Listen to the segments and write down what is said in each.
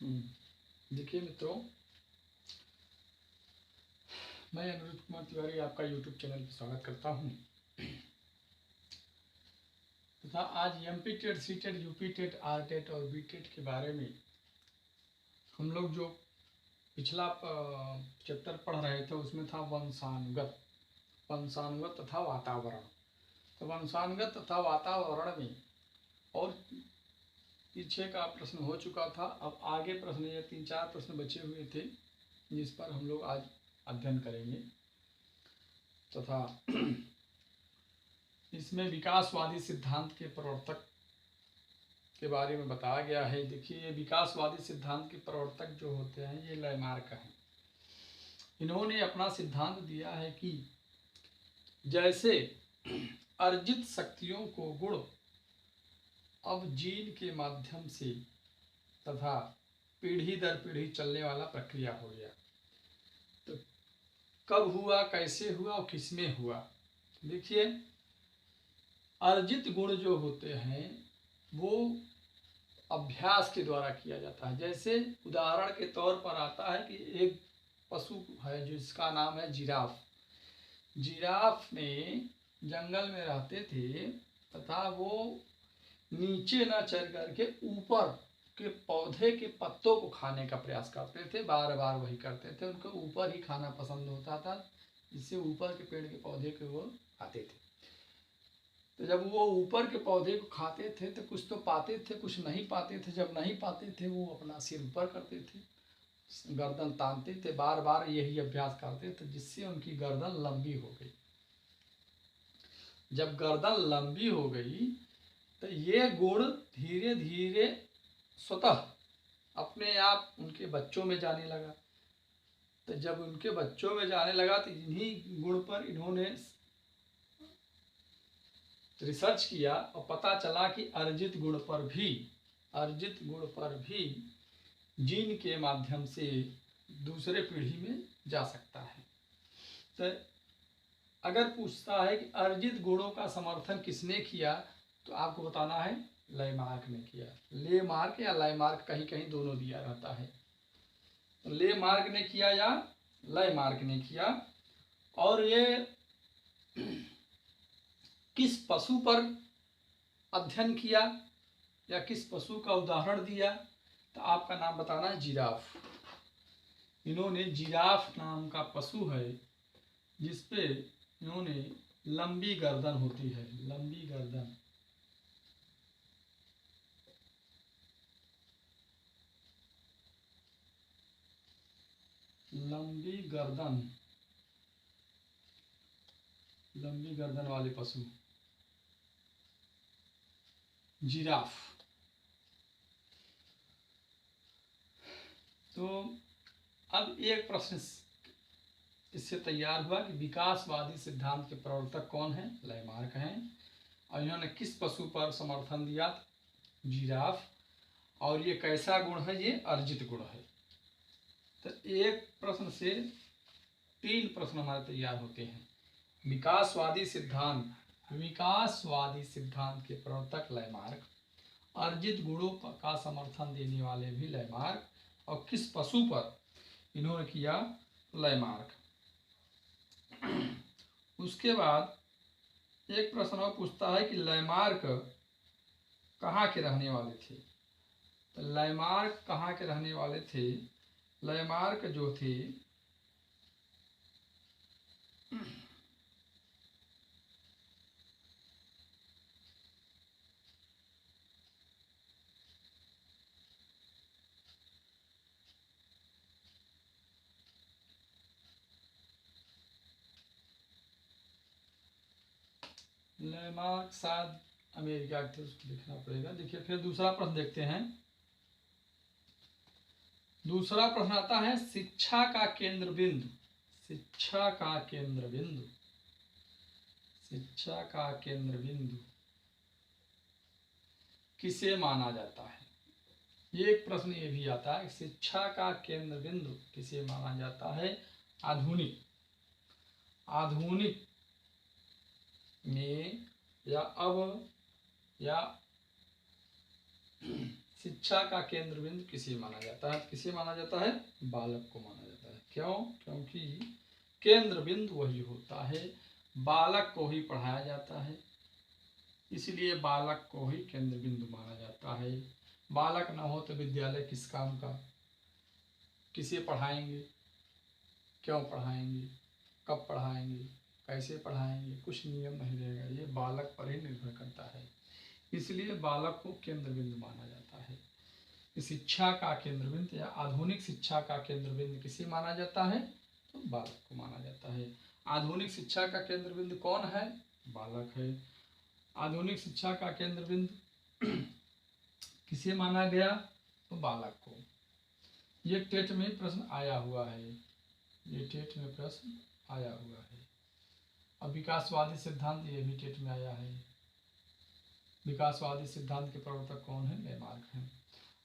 देखिए मित्रों, मैं अनुरुद्ध कुमार तिवारी आपका यूट्यूब चैनल पर स्वागत करता हूं तथा आज MP TET, C TET, UP TET, R TET और बी टेट के बारे में हम लोग जो पिछला चैप्टर पढ़ रहे थे उसमें था वंशानुगत तथा वातावरण। तो वंशानुगत तथा वातावरण में और पीछे का प्रश्न हो चुका था। अब आगे प्रश्न, ये 3-4 प्रश्न बचे हुए थे जिस पर हम लोग आज अध्ययन करेंगे तथा इसमें विकासवादी सिद्धांत के प्रवर्तक के बारे में बताया गया है। देखिए, ये विकासवादी सिद्धांत के प्रवर्तक जो होते हैं ये लैमार्क हैं। इन्होंने अपना सिद्धांत दिया है कि जैसे अर्जित शक्तियों को गुण अब जीन के माध्यम से तथा पीढ़ी दर पीढ़ी चलने वाला प्रक्रिया हो गया। तो कब हुआ, कैसे हुआ और किसमें हुआ? देखिए, अर्जित गुण जो होते हैं वो अभ्यास के द्वारा किया जाता है। जैसे उदाहरण के तौर पर आता है कि एक पशु है जिसका नाम है जिराफ। जिराफ में जंगल में रहते थे तथा वो नीचे न चढ़ करके ऊपर के पौधे के पत्तों को खाने का प्रयास करते थे। बार बार वही करते थे। उनको ऊपर ही खाना पसंद होता था, जिससे ऊपर के पेड़ के पौधे को वो खाते थे। तो जब वो ऊपर के पौधे को खाते थे तो कुछ तो पाते थे, कुछ नहीं पाते थे। जब नहीं पाते थे वो अपना सिर ऊपर करते थे, गर्दन तानते थे, बार बार यही अभ्यास करते थे, जिससे उनकी गर्दन लंबी हो गई। जब गर्दन लंबी हो गई तो ये गुण धीरे धीरे स्वतः अपने आप उनके बच्चों में जाने लगा। तो जब उनके बच्चों में जाने लगा तो इन्हीं गुण पर इन्होंने रिसर्च किया और पता चला कि अर्जित गुण पर भी जीन के माध्यम से दूसरे पीढ़ी में जा सकता है। तो अगर पूछता है कि अर्जित गुणों का समर्थन किसने किया, तो आपको बताना है लैमार्क ने किया। लेमार्क या लैमार्क, कहीं कहीं दोनों दिया रहता है। तो लेमार्क ने किया या लैमार्क ने किया। और ये किस पशु पर अध्ययन किया या किस पशु का उदाहरण दिया, तो आपका नाम बताना है जिराफ। इन्होंने जिराफ नाम का पशु है जिसपे इन्होंने लंबी गर्दन होती है, लंबी गर्दन, लंबी गर्दन वाले पशु जिराफ। तो अब एक प्रश्न इससे तैयार हुआ कि विकासवादी सिद्धांत के प्रवर्तक कौन हैं? लैमार्क हैं। और इन्होंने किस पशु पर समर्थन दिया? जिराफ। और ये कैसा गुण है? ये अर्जित गुण है। तो एक प्रश्न से 3 प्रश्न हमारे तैयार होते हैं। विकासवादी सिद्धांत के प्रवर्तक लैमार्क, अर्जित गुणों का समर्थन देने वाले भी लैमार्क, और किस पशु पर इन्होंने किया? लैमार्क। उसके बाद एक प्रश्न और पूछता है कि लैमार्क कहाँ के रहने वाले थे? तो लैमार्क कहाँ के रहने वाले थे? लैमार्क जो थे लैमार्क शायद अमेरिका के थे, उसको देखना पड़ेगा। देखिए, फिर दूसरा प्रश्न देखते हैं। दूसरा प्रश्न आता है शिक्षा का केंद्र बिंदु। शिक्षा का केंद्र बिंदु किसे माना जाता है? एक प्रश्न ये भी आता है, शिक्षा का केंद्र बिंदु किसे माना जाता है? आधुनिक में या अब या शिक्षा का केंद्र बिंदु किसे माना जाता है? किसे माना जाता है? बालक को माना जाता है। क्यों? क्योंकि केंद्र बिंदु वही होता है, बालक को ही पढ़ाया जाता है, इसलिए बालक को ही केंद्र बिंदु माना जाता है। बालक न हो तो विद्यालय किस काम का? किसे पढ़ाएंगे? क्यों पढ़ाएंगे? कब पढ़ाएंगे? कैसे पढ़ाएंगे? कुछ नियम नहीं रहेगा, ये बालक पर ही निर्भर करता है। इसलिए बालक को केंद्र बिंदु माना जाता है। शिक्षा का केंद्र बिंदु या आधुनिक शिक्षा का केंद्र बिंदु किसे माना जाता है? तो बालक को माना जाता है। आधुनिक शिक्षा का केंद्र बिंदु कौन है? बालक है। आधुनिक शिक्षा का केंद्र बिंदु किसे माना गया? तो बालक को। ये टेट में प्रश्न आया हुआ है, ये टेट में प्रश्न आया हुआ है। अब विकासवादी सिद्धांत, ये भी टेट में आया है। विकासवादी सिद्धांत के प्रवर्तक कौन है? लेमार्क हैं।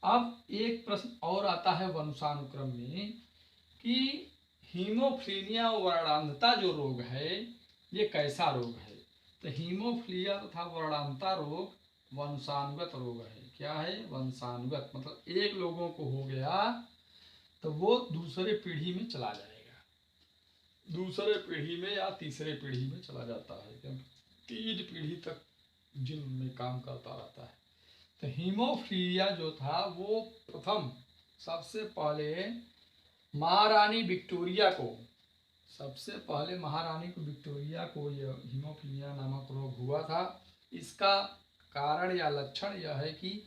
अब एक प्रश्न और आता है वंशानुक्रम में कि हीमोफीलिया वर्णांधता जो रोग है ये कैसा रोग है? तो हीमोफीलिया तथा वर्णांधता रोग वंशानुगत रोग है। क्या है? वंशानुगत, मतलब एक लोगों को हो गया तो वो दूसरे पीढ़ी में चला जाएगा, दूसरे पीढ़ी में या तीसरे पीढ़ी में चला जाता है, क्योंकि 3 पीढ़ी तक जिन में काम करता रहता है। तो हीमोफीलिया जो था वो प्रथम सबसे पहले महारानी विक्टोरिया को, सबसे पहले महारानी को विक्टोरिया को यह हीमोफीलिया नामक रोग हुआ था। इसका कारण या लक्षण यह है कि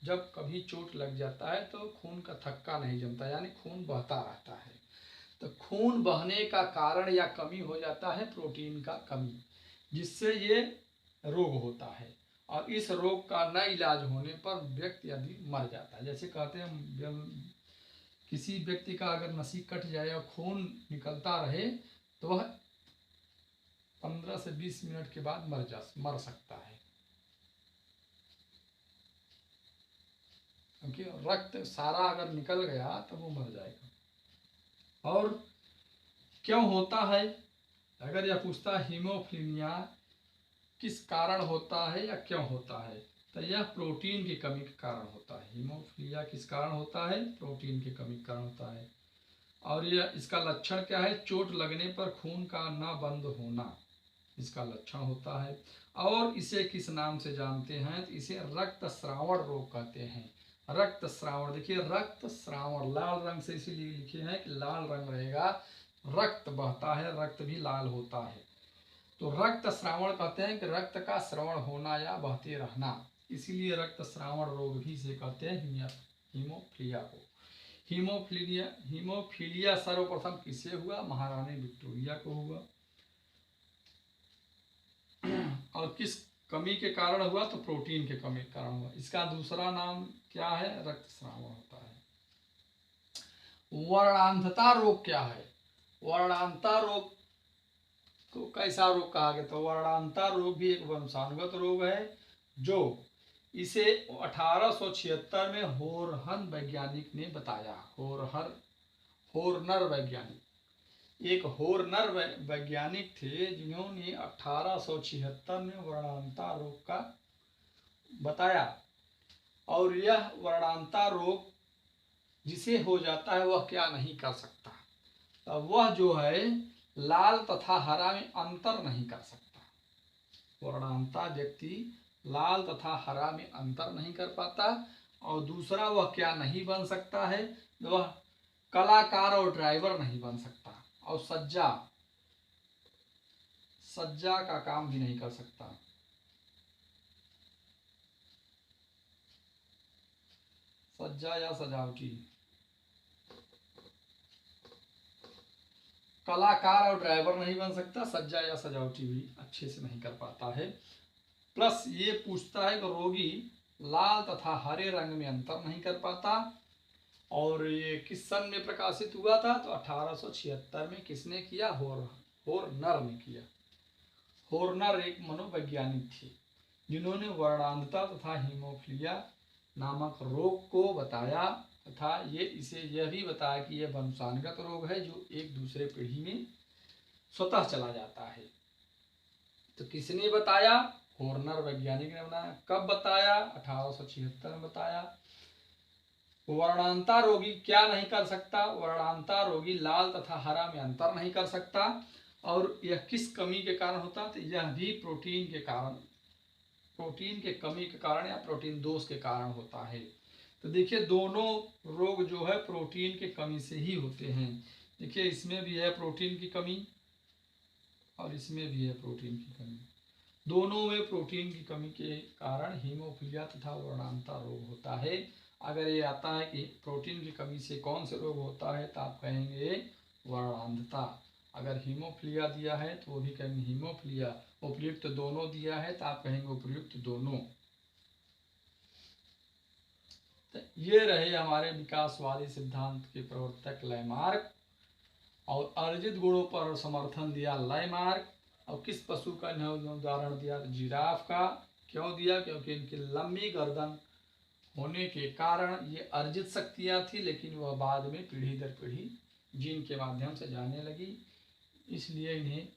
जब कभी चोट लग जाता है तो खून का थक्का नहीं जमता, यानी खून बहता रहता है। तो खून बहने का कारण या कमी हो जाता है प्रोटीन का कमी, जिससे ये रोग होता है। और इस रोग का न इलाज होने पर व्यक्ति यदि मर जाता है, जैसे कहते हैं किसी व्यक्ति का अगर नसी कट जाए और खून निकलता रहे तो वह 15 से 20 मिनट के बाद मर सकता है, क्योंकि रक्त सारा अगर निकल गया तो वो मर जाएगा। और क्यों होता है? अगर यह पूछता है हीमोफीलिया किस कारण होता है या क्यों होता है, तो यह प्रोटीन की कमी के कारण होता है। हीमोफीलिया किस कारण होता है? प्रोटीन की कमी के कारण होता है। और यह इसका लक्षण क्या है? चोट लगने पर खून का न बंद होना इसका लक्षण होता है। और इसे किस नाम से जानते हैं? तो इसे रक्तस्रावण रोग कहते हैं। रक्तस्रावण, देखिए रक्तस्रावण लाल रंग से इसीलिए लिखे हैं कि लाल रंग रहेगा, रक्त बहता है, रक्त भी लाल होता है। तो रक्तस्रावण कहते हैं कि रक्त का स्रावण होना या बहते रहना, इसीलिए रक्तस्रावण रोग भी से कहते हैं हीमोफीलिया को। हीमोफीलिया सर्वप्रथम किसे हुआ? महारानी विक्टोरिया को हुआ। और किस कमी के कारण हुआ? तो प्रोटीन के कमी के कारण हुआ। इसका दूसरा नाम क्या है? रक्तस्रावण होता है। वर्णांधता रोग क्या है? वर्णांधता रोग को कैसा रोग कहा गया? तो वर्णांधता रोग भी एक वंशानुगत रोग है, जो इसे 1876 में होरहन वैज्ञानिक ने बताया। होरनर वैज्ञानिक, एक होरनर वैज्ञानिक थे जिन्होंने 1876 में वर्णांधता रोग का बताया। और यह वर्णांधता रोग जिसे हो जाता है वह क्या नहीं कर सकता? तो वह जो है लाल तथा हरा में अंतर नहीं कर सकता। वर्णांधता व्यक्ति लाल तथा हरा में अंतर नहीं कर पाता। और दूसरा, वह क्या नहीं बन सकता है? वह कलाकार और ड्राइवर नहीं बन सकता। और सज्जा का काम भी नहीं कर सकता। सज्जा या सजावटी, कलाकार और ड्राइवर नहीं बन सकता, सज्जा या सजावटी भी अच्छे से नहीं कर पाता है। प्लस ये पूछता है कि रोगी लाल तथा हरे रंग में अंतर नहीं कर पाता। और ये किस सन में प्रकाशित हुआ था? तो 1876 में। किसने किया? होरनर ने किया। होरनर एक मनोवैज्ञानिक थे जिन्होंने वर्णांधता तथा हीमोफीलिया नामक रोग को बताया तथा यह भी बताया कि यह वंशानुगत रोग है जो एक दूसरे पीढ़ी में स्वतः चला जाता है। तो किसने बताया? होरनर वैज्ञानिक ने बताया। कब बताया? 1876 में बताया। वर्णांता रोगी क्या नहीं कर सकता? वर्णांता रोगी लाल तथा हरा में अंतर नहीं कर सकता। और यह किस कमी के कारण होता है? तो यह भी प्रोटीन के कारण, प्रोटीन के कमी के कारण या प्रोटीन दोष के कारण होता है। तो देखिए दोनों रोग जो है प्रोटीन की कमी से ही होते हैं। देखिए इसमें भी है प्रोटीन की कमी और इसमें भी है प्रोटीन की कमी। दोनों में प्रोटीन की कमी के कारण हीमोफीलिया तथा वर्णांता रोग होता है। अगर ये आता है कि प्रोटीन की कमी से कौन से रोग होता है तो आप कहेंगे वर्णांधता। अगर हीमोफीलिया दिया है तो वो भी कहेंगे हीमोफीलिया। उपयुक्त दोनों दिया है तो आप कहेंगे उपयुक्त दोनों। तो ये रहे हमारे विकासवादी सिद्धांत के प्रवर्तक लैमार्क। और अर्जित गुणों पर समर्थन दिया लैमार्क। और किस पशु का उदाहरण दिया? जिराफ का। क्यों दिया? क्योंकि इनकी लंबी गर्दन होने के कारण ये अर्जित शक्तियाँ थी, लेकिन वह बाद में पीढ़ी दर पीढ़ी जीन के माध्यम से जाने लगी, इसलिए इन्हें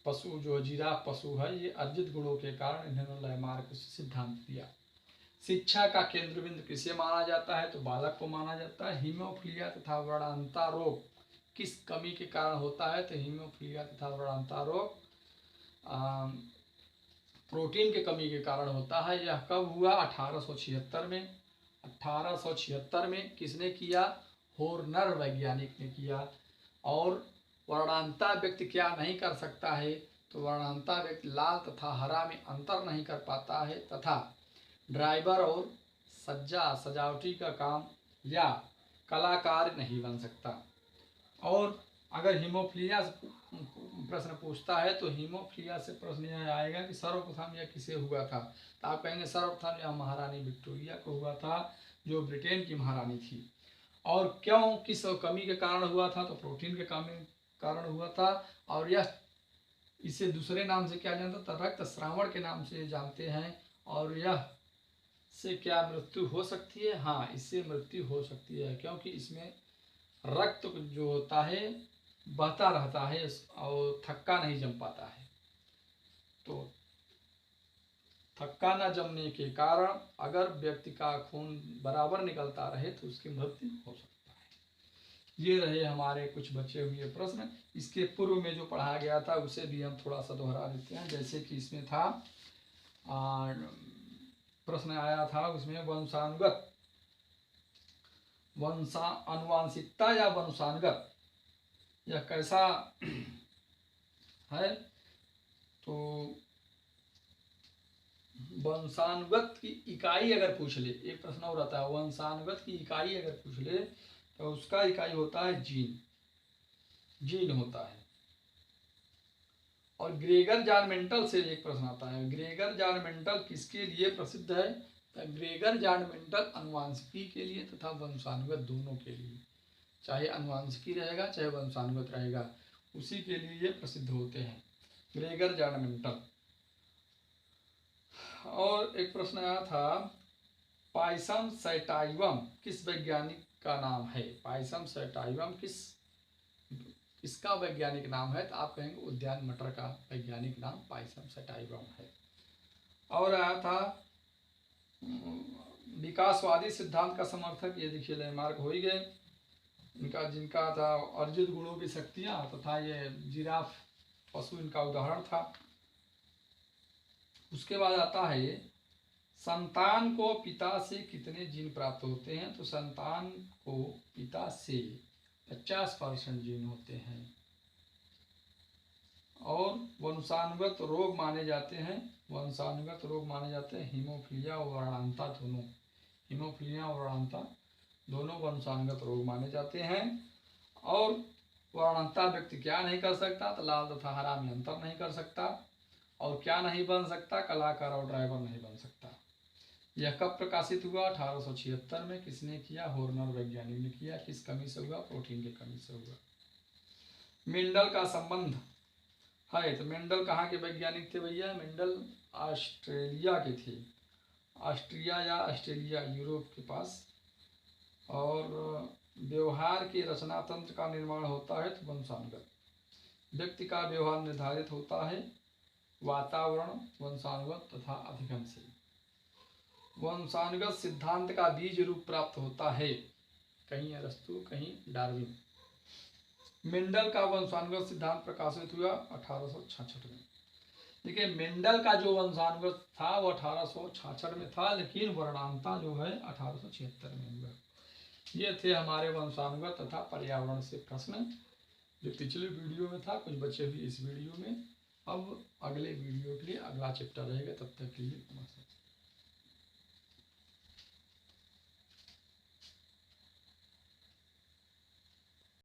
पशु जो जिराफ पशु है ये अर्जित गुणों के कारण इन्होंने लैमार्क सिद्धांत दिया। शिक्षा का केंद्र बिंदु किसे माना जाता है? तो बालक को माना जाता है। हीमोफीलिया तथा वर्णांता रोग किस कमी के कारण होता है? तो हीमोफीलिया तथा वर्णांता रोग प्रोटीन के कमी के कारण होता है। यह कब हुआ? 1876 में। 1876 में किसने किया? होर्नर वैज्ञानिक ने किया। और वर्णांता व्यक्ति क्या नहीं कर सकता है? तो वर्णांता व्यक्ति लाल तथा हरा में अंतर नहीं कर पाता है तथा ड्राइवर और सजावटी का काम या कलाकार नहीं बन सकता। और अगर हीमोफीलिया से प्रश्न पूछता है तो हीमोफीलिया से प्रश्न यह आएगा कि सर्वप्रथम यह किसे हुआ था? तो आप कहेंगे सर्वप्रथम यह महारानी विक्टोरिया को हुआ था, जो ब्रिटेन की महारानी थी। और क्यों, किस कमी के कारण हुआ था? तो प्रोटीन के कमी कारण हुआ था। और यह इसे दूसरे नाम से क्या जानता था? रक्तस्रावण के नाम से जानते हैं। और यह से क्या मृत्यु हो सकती है? हाँ, इससे मृत्यु हो सकती है, क्योंकि इसमें रक्त जो होता है बहता रहता है और थक्का नहीं जम पाता है। तो थक्का न जमने के कारण अगर व्यक्ति का खून बराबर निकलता रहे तो उसकी मृत्यु हो सकता है। ये रहे हमारे कुछ बचे हुए प्रश्न। इसके पूर्व में जो पढ़ाया गया था उसे भी हम थोड़ा सा दोहरा देते हैं। जैसे कि इसमें था प्रश्न आया था उसमें वंशानुगत अनुवांशिकता या वंशानुगत यह कैसा है? तो वंशानुगत की इकाई अगर पूछ ले, एक प्रश्न और आता है, वंशानुगत की इकाई अगर पूछ ले तो उसका इकाई होता है जीन। जीन होता है। और ग्रेगर जॉन मेंटल से एक प्रश्न आता है, ग्रेगर जॉन मेंटल किसके लिए प्रसिद्ध है? तो ग्रेगर जॉन मेंटल अनुवांशिकी के लिए तथा वंशानुगत दोनों के लिए, चाहे अनुवांशिकी रहेगा चाहे वंशानुगत रहेगा, उसी के लिए ये प्रसिद्ध होते हैं, ग्रेगर जॉन मेंटल। और एक प्रश्न आया था, पाइसम सैटाइवम किस वैज्ञानिक का नाम है? पाइसम सैटाइवम किसका वैज्ञानिक नाम है? तो आप कहेंगे उद्यान मटर का वैज्ञानिक नाम पाइसम सैटाइवम है। और आया था विकासवादी सिद्धांत का समर्थक, ये देखिए लैमार्क हो ही गए, जिनका था अर्जित गुणों की शक्तियां तथा ये जिराफ पशु इनका उदाहरण था। उसके बाद आता है संतान को पिता से कितने जीन प्राप्त होते हैं? तो संतान को पिता से 50% जीन होते हैं। और वंशानुगत रोग माने जाते हैं, वंशानुगत रोग माने जाते हैं हीमोफीलिया और वर्णांता दोनों, हीमोफीलिया और वर्णांता दोनों वंशानुगत रोग माने जाते हैं। और वर्णांता व्यक्ति क्या नहीं कर सकता? तो लाल तथा हरा में अंतर नहीं कर सकता। और क्या नहीं बन सकता? कलाकार और ड्राइवर नहीं बन सकता। यह कब प्रकाशित हुआ? 1876 में। किसने किया? होर्नर वैज्ञानिक ने किया। किस कमी से हुआ? प्रोटीन की कमी से हुआ। मेंडल का संबंध है, तो मेंडल कहाँ के वैज्ञानिक थे भैया? मेंडल ऑस्ट्रेलिया के थे, ऑस्ट्रिया या ऑस्ट्रेलिया, यूरोप के पास। और व्यवहार के रचना तंत्र का निर्माण होता है तो वंशानुगत, व्यक्ति का व्यवहार निर्धारित होता है वातावरण, वंशानुगत तथा अधिगम से। वंशानुगत सिद्धांत का बीज रूप प्राप्त होता है। कहीं अरस्तु, कहीं डार्विन। मेंडल का वंशानुगत सिद्धांत प्रकाशित हुआ 1866 में। देखिए मेंडल का जो वंशानुगत था वो 1866 में था, लेकिन वर्णांता जो है 1876 में हुआ। ये थे हमारे वंशानुगत तथा पर्यावरण से प्रश्न, जो पिछले वीडियो में था, कुछ बचे हुए इस वीडियो में। अब अगले वीडियो के लिए अगला चैप्टर रहेगा, तब तक के लिए नमस्कार।